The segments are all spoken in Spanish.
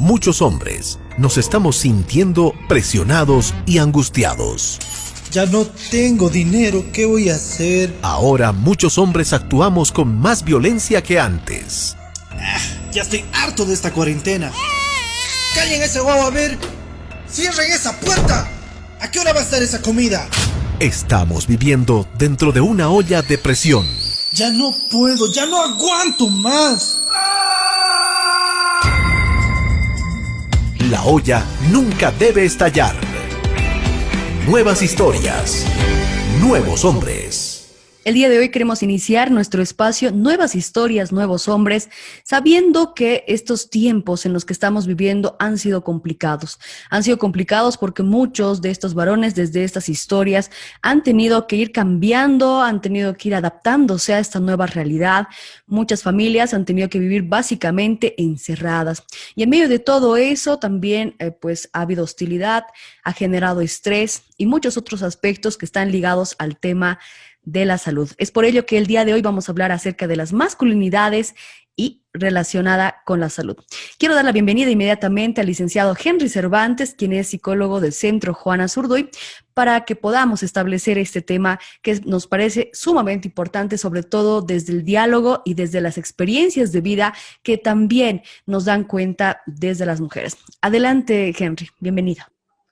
muchos hombres nos estamos sintiendo presionados y angustiados. Ya no tengo dinero, ¿qué voy a hacer? Ahora muchos hombres actuamos con más violencia que antes. Ya estoy harto de esta cuarentena. ¡Callen ese guau, a ver! ¡Cierren esa puerta! ¿A qué hora va a estar esa comida? Estamos viviendo dentro de una olla de presión. Ya no puedo, ya no aguanto más. La olla nunca debe estallar. Nuevas historias, nuevos hombres. El día de hoy queremos iniciar nuestro espacio Nuevas Historias, Nuevos Hombres, sabiendo que estos tiempos en los que estamos viviendo han sido complicados. Han sido complicados porque muchos de estos varones desde estas historias han tenido que ir cambiando, han tenido que ir adaptándose a esta nueva realidad. Muchas familias han tenido que vivir básicamente encerradas. Y en medio de todo eso también pues ha habido hostilidad, ha generado estrés y muchos otros aspectos que están ligados al tema de la salud. Es por ello que el día de hoy vamos a hablar acerca de las masculinidades y relacionada con la salud. Quiero dar la bienvenida inmediatamente al licenciado Henry Cervantes, quien es psicólogo del Centro Juana Zurduy, para que podamos establecer este tema que nos parece sumamente importante, sobre todo desde el diálogo y desde las experiencias de vida que también nos dan cuenta desde las mujeres. Adelante, Henry, bienvenido.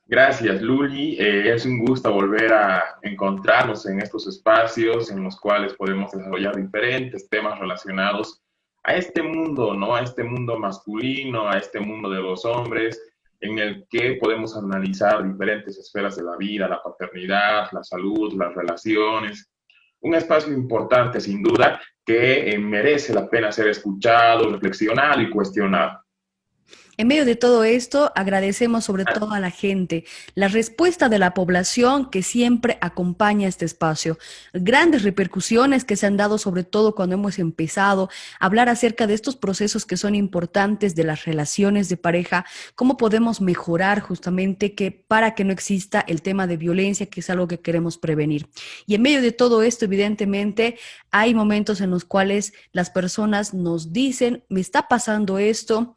Gracias, Luli. Es un gusto volver a encontrarnos en estos espacios en los cuales podemos desarrollar diferentes temas relacionados a este mundo, ¿no? A este mundo masculino, a este mundo de los hombres, en el que podemos analizar diferentes esferas de la vida, la paternidad, la salud, las relaciones. Un espacio importante, sin duda, que merece la pena ser escuchado, reflexionado y cuestionado. En medio de todo esto, agradecemos sobre todo a la gente, la respuesta de la población que siempre acompaña este espacio. Grandes repercusiones que se han dado sobre todo cuando hemos empezado a hablar acerca de estos procesos que son importantes de las relaciones de pareja, cómo podemos mejorar justamente para que no exista el tema de violencia, que es algo que queremos prevenir. Y en medio de todo esto, evidentemente, hay momentos en los cuales las personas nos dicen, me está pasando esto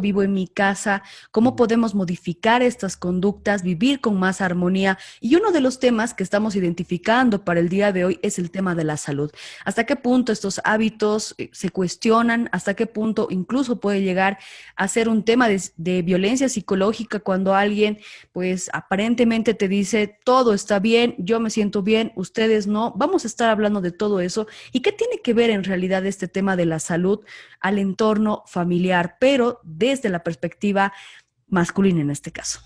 vivo en mi casa, cómo podemos modificar estas conductas, vivir con más armonía. Y uno de los temas que estamos identificando para el día de hoy es el tema de la salud. ¿Hasta qué punto estos hábitos se cuestionan? ¿Hasta qué punto incluso puede llegar a ser un tema de violencia psicológica cuando alguien pues aparentemente te dice todo está bien, yo me siento bien, ustedes no? Vamos a estar hablando de todo eso. ¿Y qué tiene que ver en realidad este tema de la salud al entorno familiar, pero desde la perspectiva masculina en este caso?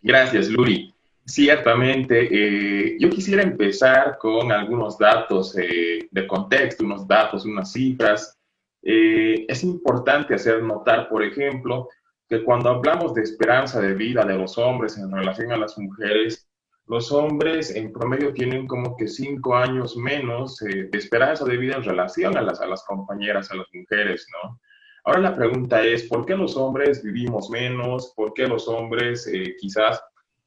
Gracias, Luli. Ciertamente, yo quisiera empezar con algunos datos de contexto, unos datos, unas cifras. Es importante hacer notar, por ejemplo, que cuando hablamos de esperanza de vida de los hombres en relación a las mujeres, los hombres en promedio tienen como que 5 años menos de esperanza de vida en relación a las compañeras, a las mujeres, ¿no? Ahora la pregunta es, ¿por qué los hombres vivimos menos? ¿Por qué los hombres quizás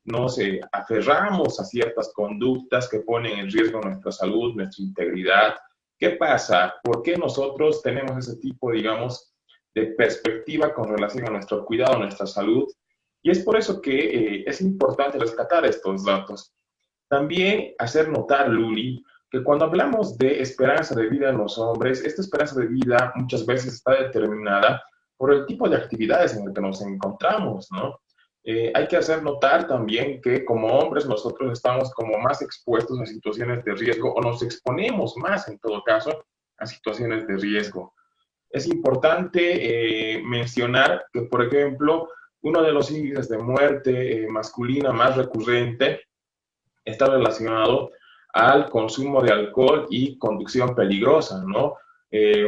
nos aferramos a ciertas conductas que ponen en riesgo nuestra salud, nuestra integridad? ¿Qué pasa? ¿Por qué nosotros tenemos ese tipo, digamos, de perspectiva con relación a nuestro cuidado, a nuestra salud? Y es por eso que es importante rescatar estos datos. También hacer notar, Luli, que cuando hablamos de esperanza de vida en los hombres, esta esperanza de vida muchas veces está determinada por el tipo de actividades en el que nos encontramos, ¿no? Hay que hacer notar también que como hombres nosotros estamos como más expuestos a situaciones de riesgo o nos exponemos más, en todo caso, a situaciones de riesgo. Es importante mencionar que, por ejemplo, uno de los índices de muerte masculina más recurrente está relacionado al consumo de alcohol y conducción peligrosa, ¿no?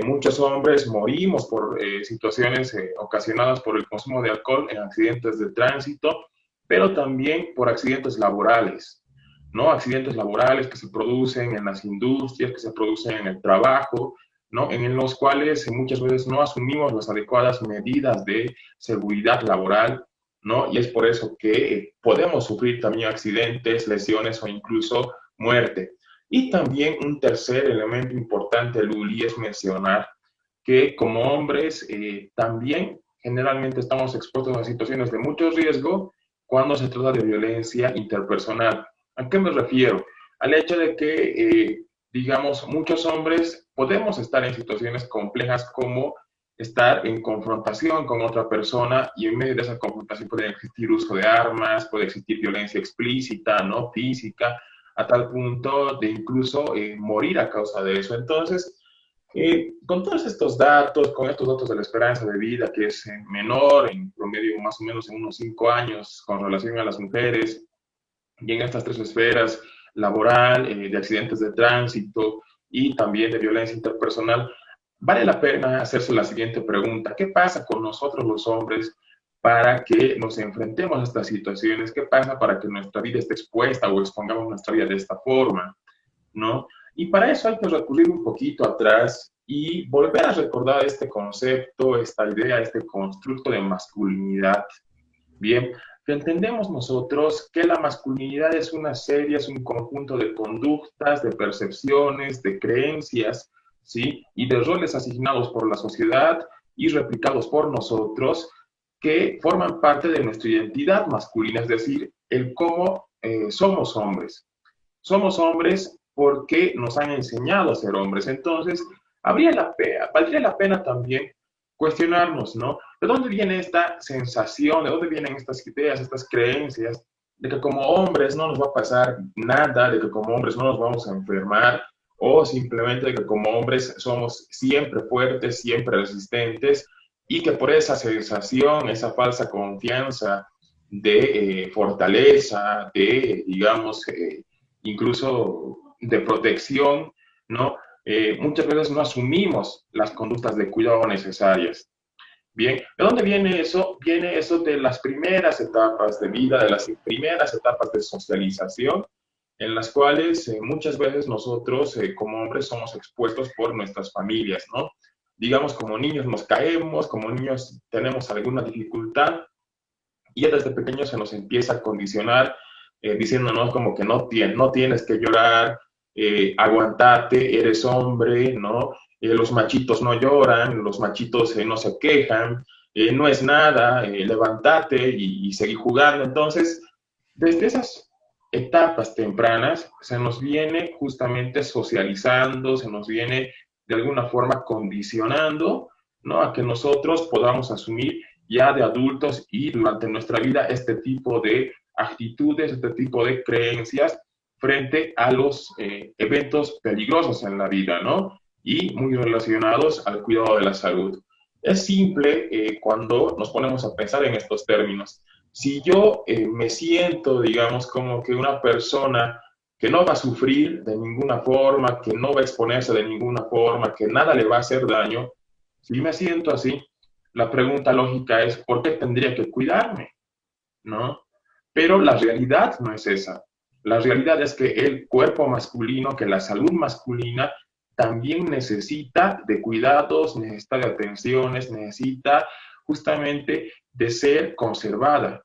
Muchos hombres morimos por situaciones ocasionadas por el consumo de alcohol en accidentes de tránsito, pero también por accidentes laborales, ¿no? Accidentes laborales que se producen en las industrias, que se producen en el trabajo, ¿no? En los cuales muchas veces no asumimos las adecuadas medidas de seguridad laboral, ¿no? Y es por eso que podemos sufrir también accidentes, lesiones o incluso muerte. Y también un tercer elemento importante, Luli, es mencionar que como hombres también generalmente estamos expuestos a situaciones de mucho riesgo cuando se trata de violencia interpersonal. ¿A qué me refiero? Al hecho de que, digamos, muchos hombres podemos estar en situaciones complejas como estar en confrontación con otra persona y en medio de esa confrontación puede existir uso de armas, puede existir violencia explícita, ¿no? Física, a tal punto de incluso morir a causa de eso. Entonces, con todos estos datos, con estos datos de la esperanza de vida, que es menor, en promedio más o menos en unos 5 años con relación a las mujeres, y en estas tres esferas, laboral, de accidentes de tránsito y también de violencia interpersonal, vale la pena hacerse la siguiente pregunta: ¿qué pasa con nosotros los hombres para que nos enfrentemos a estas situaciones? ¿Qué pasa para que nuestra vida esté expuesta o expongamos nuestra vida de esta forma? ¿No? Y para eso hay que recurrir un poquito atrás y volver a recordar este concepto, esta idea, este constructo de masculinidad. Bien, que entendemos nosotros que la masculinidad es una serie, es un conjunto de conductas, de percepciones, de creencias, ¿sí? Y de roles asignados por la sociedad y replicados por nosotros que forman parte de nuestra identidad masculina, es decir, el cómo somos hombres. Somos hombres porque nos han enseñado a ser hombres. Entonces, valdría la pena también cuestionarnos, ¿no? ¿De dónde viene esta sensación? ¿De dónde vienen estas ideas, estas creencias de que como hombres no nos va a pasar nada, de que como hombres no nos vamos a enfermar, o simplemente de que como hombres somos siempre fuertes, siempre resistentes, y que por esa sensación, esa falsa confianza de fortaleza, de, digamos, incluso de protección, ¿no? Muchas veces no asumimos las conductas de cuidado necesarias. Bien, ¿de dónde viene eso? Viene eso de las primeras etapas de vida, de las primeras etapas de socialización, en las cuales muchas veces nosotros como hombres somos expuestos por nuestras familias, ¿no? Digamos, como niños nos caemos, como niños tenemos alguna dificultad, y ya desde pequeños se nos empieza a condicionar diciéndonos como que no tienes que llorar, aguantate, eres hombre, ¿no? Los machitos no lloran, los machitos no se quejan, no es nada, levántate y seguir jugando. Entonces, desde esas etapas tempranas se nos viene justamente socializando, se nos viene de alguna forma condicionando, ¿no? A que nosotros podamos asumir ya de adultos y durante nuestra vida este tipo de actitudes, este tipo de creencias frente a los eventos peligrosos en la vida, ¿no? Y muy relacionados al cuidado de la salud. Es simple cuando nos ponemos a pensar en estos términos. Si yo me siento, digamos, como que una persona que no va a sufrir de ninguna forma, que no va a exponerse de ninguna forma, que nada le va a hacer daño, si me siento así, la pregunta lógica es, ¿por qué tendría que cuidarme? ¿No? Pero la realidad no es esa. La realidad es que el cuerpo masculino, que la salud masculina, también necesita de cuidados, necesita de atenciones, necesita justamente de ser conservada.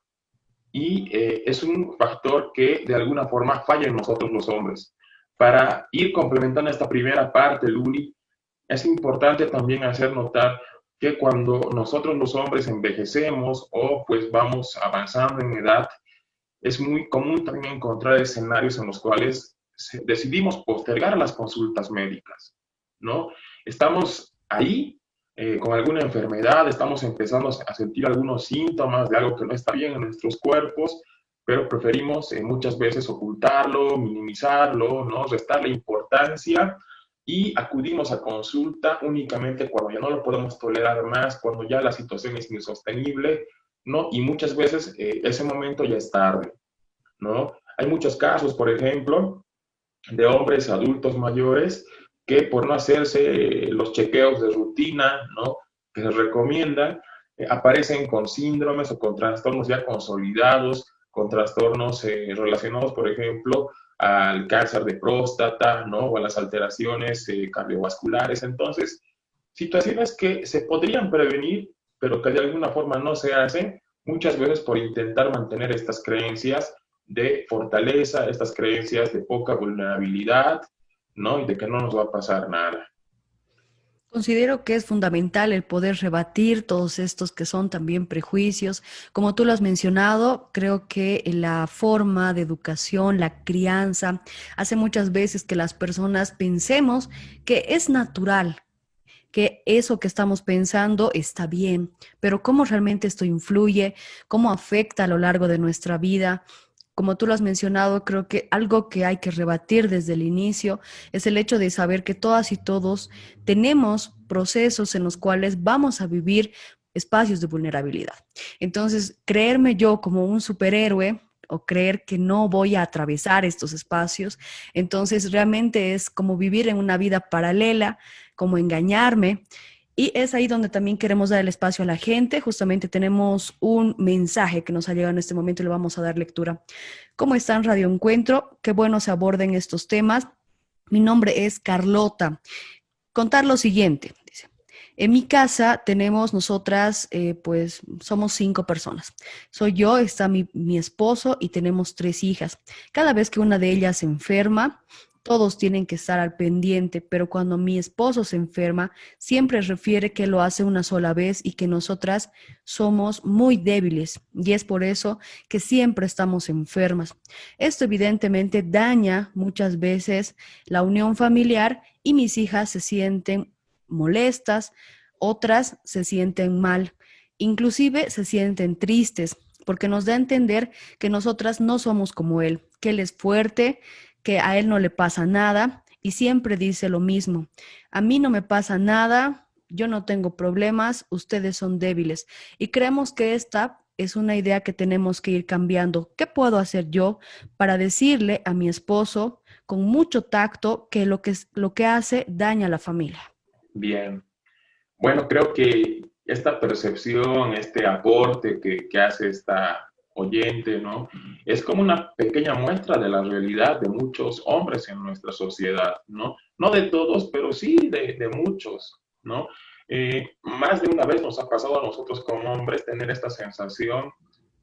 Y es un factor que de alguna forma falla en nosotros los hombres. Para ir complementando esta primera parte, Luli, es importante también hacer notar que cuando nosotros los hombres envejecemos o pues vamos avanzando en edad, es muy común también encontrar escenarios en los cuales decidimos postergar las consultas médicas, ¿no? Estamos ahí con alguna enfermedad, estamos empezando a sentir algunos síntomas de algo que no está bien en nuestros cuerpos, pero preferimos muchas veces ocultarlo, minimizarlo, ¿no? Restarle importancia y acudimos a consulta únicamente cuando ya no lo podemos tolerar más, cuando ya la situación es insostenible, ¿no? Y muchas veces ese momento ya es tarde, ¿no? Hay muchos casos, por ejemplo, de hombres adultos mayores que por no hacerse los chequeos de rutina, ¿no? Que se recomiendan, aparecen con síndromes o con trastornos ya consolidados, con trastornos relacionados, por ejemplo, al cáncer de próstata, ¿no? O a las alteraciones cardiovasculares. Entonces, situaciones que se podrían prevenir, pero que de alguna forma no se hacen, muchas veces por intentar mantener estas creencias de fortaleza, estas creencias de poca vulnerabilidad, ¿no? Y de que no nos va a pasar nada. Considero que es fundamental el poder rebatir todos estos que son también prejuicios. Como tú lo has mencionado, creo que la forma de educación, la crianza, hace muchas veces que las personas pensemos que es natural, que eso que estamos pensando está bien, pero cómo realmente esto influye, cómo afecta a lo largo de nuestra vida. Como tú lo has mencionado, creo que algo que hay que rebatir desde el inicio es el hecho de saber que todas y todos tenemos procesos en los cuales vamos a vivir espacios de vulnerabilidad. Entonces, creerme yo como un superhéroe o creer que no voy a atravesar estos espacios, entonces realmente es como vivir en una vida paralela, como engañarme. Y es ahí donde también queremos dar el espacio a la gente. Justamente tenemos un mensaje que nos ha llegado en este momento y le vamos a dar lectura. ¿Cómo están, Radio Encuentro? Qué bueno se aborden estos temas. Mi nombre es Carlota. Contar lo siguiente, dice. En mi casa tenemos nosotras, pues somos 5 personas. Soy yo, está mi esposo y tenemos 3 hijas. Cada vez que una de ellas se enferma, todos tienen que estar al pendiente, pero cuando mi esposo se enferma, siempre refiere que lo hace una sola vez y que nosotras somos muy débiles y es por eso que siempre estamos enfermas. Esto evidentemente daña muchas veces la unión familiar y mis hijas se sienten molestas, otras se sienten mal, inclusive se sienten tristes, porque nos da a entender que nosotras no somos como él, que él es fuerte, que a él no le pasa nada y siempre dice lo mismo. A mí no me pasa nada, yo no tengo problemas, ustedes son débiles. Y creemos que esta es una idea que tenemos que ir cambiando. ¿Qué puedo hacer yo para decirle a mi esposo con mucho tacto que lo que hace daña a la familia? Bien. Bueno, creo que esta percepción, este aporte que hace esta oyente, ¿no? Es como una pequeña muestra de la realidad de muchos hombres en nuestra sociedad, ¿no? No de todos, pero sí de muchos, ¿no? Más de una vez nos ha pasado a nosotros como hombres tener esta sensación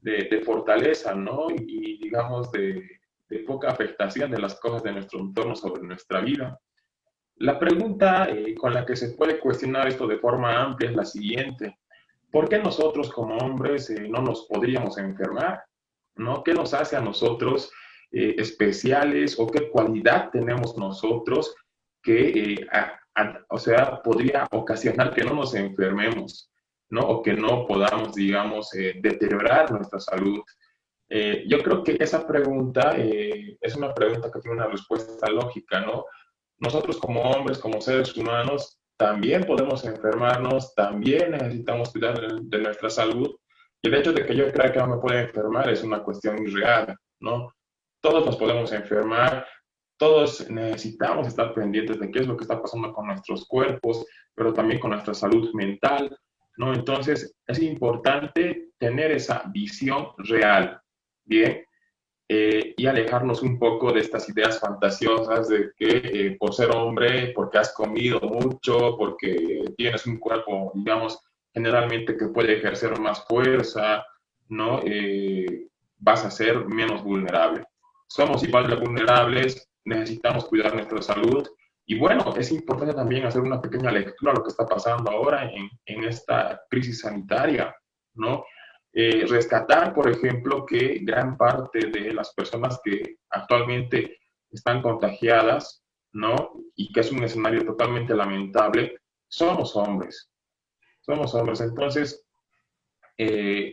de fortaleza, ¿no? Y digamos de poca afectación de las cosas de nuestro entorno sobre nuestra vida. La pregunta con la que se puede cuestionar esto de forma amplia es la siguiente. ¿Por qué nosotros como hombres no nos podríamos enfermar? ¿No? ¿Qué nos hace a nosotros especiales o qué cualidad tenemos nosotros que, o sea, podría ocasionar que no nos enfermemos, ¿no? O que no podamos, digamos, deteriorar nuestra salud? Yo creo que esa pregunta es una pregunta que tiene una respuesta lógica, ¿no? Nosotros como hombres, como seres humanos, también podemos enfermarnos, también necesitamos cuidar de nuestra salud. Y el hecho de que yo crea que no me pueda enfermar es una cuestión irreal, ¿no? Todos nos podemos enfermar, todos necesitamos estar pendientes de qué es lo que está pasando con nuestros cuerpos, pero también con nuestra salud mental, ¿no? Entonces, es importante tener esa visión real, ¿bien? Y alejarnos un poco de estas ideas fantasiosas de que por ser hombre, porque has comido mucho, porque tienes un cuerpo, digamos, generalmente que puede ejercer más fuerza, ¿no? Vas a ser menos vulnerable. Somos igual de vulnerables, necesitamos cuidar nuestra salud. Y bueno, es importante también hacer una pequeña lectura de lo que está pasando ahora en esta crisis sanitaria, ¿no? Rescatar, por ejemplo, que gran parte de las personas que actualmente están contagiadas, ¿no? Y que es un escenario totalmente lamentable, somos hombres. Somos hombres. Entonces,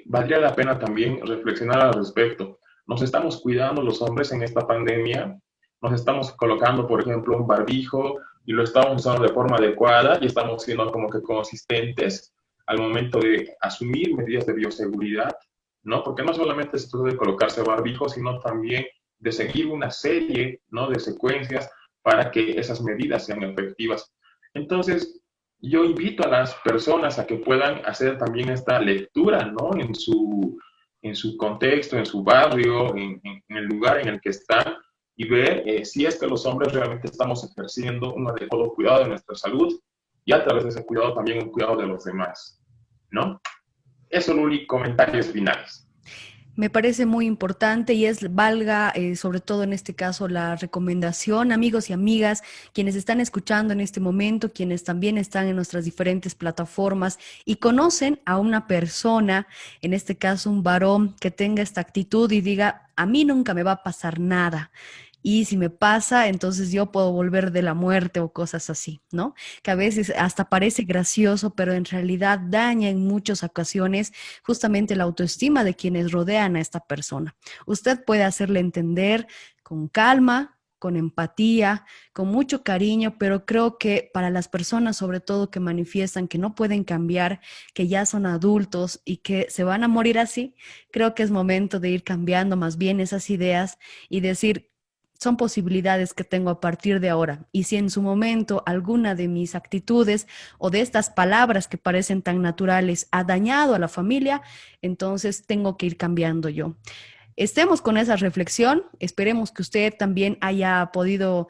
valdría la pena también reflexionar al respecto. ¿Nos estamos cuidando los hombres en esta pandemia? ¿Nos estamos colocando, por ejemplo, un barbijo y lo estamos usando de forma adecuada y estamos siendo como que consistentes al momento de asumir medidas de bioseguridad, ¿no? Porque no solamente se trata de colocarse barbijo, sino también de seguir una serie, ¿no? De secuencias para que esas medidas sean efectivas. Entonces, yo invito a las personas a que puedan hacer también esta lectura, ¿no? En su contexto, en su barrio, en el lugar en el que están, y ver si es que los hombres realmente estamos ejerciendo un adecuado cuidado de nuestra salud y a través de ese cuidado también el cuidado de los demás, ¿no? Eso, Luli, comentarios finales. Me parece muy importante y valga sobre todo en este caso la recomendación, amigos y amigas, quienes están escuchando en este momento, quienes también están en nuestras diferentes plataformas y conocen a una persona, en este caso un varón, que tenga esta actitud y diga, a mí nunca me va a pasar nada. Y si me pasa, entonces yo puedo volver de la muerte o cosas así, ¿no? Que a veces hasta parece gracioso, pero en realidad daña en muchas ocasiones justamente la autoestima de quienes rodean a esta persona. Usted puede hacerle entender con calma, con empatía, con mucho cariño, pero creo que para las personas sobre todo que manifiestan que no pueden cambiar, que ya son adultos y que se van a morir así, creo que es momento de ir cambiando más bien esas ideas y decir, son posibilidades que tengo a partir de ahora. Y si en su momento alguna de mis actitudes o de estas palabras que parecen tan naturales ha dañado a la familia, entonces tengo que ir cambiando yo. Estemos con esa reflexión. Esperemos que usted también haya podido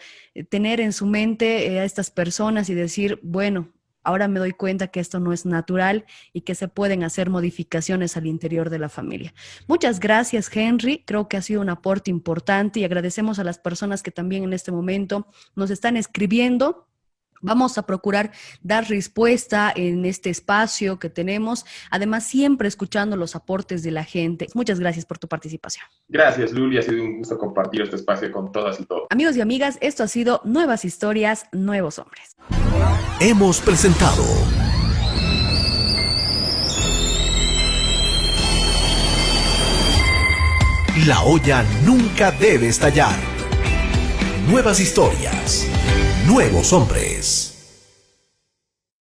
tener en su mente a estas personas y decir, bueno, ahora me doy cuenta que esto no es natural y que se pueden hacer modificaciones al interior de la familia. Muchas gracias, Henry. Creo que ha sido un aporte importante y agradecemos a las personas que también en este momento nos están escribiendo. Vamos a procurar dar respuesta en este espacio que tenemos, además siempre escuchando los aportes de la gente. Muchas gracias por tu participación. Gracias, Luli. Ha sido un gusto compartir este espacio con todas y todos. Amigos y amigas, esto ha sido Nuevas Historias, Nuevos Hombres. Hemos presentado La olla nunca debe estallar. Nuevas historias, nuevos hombres.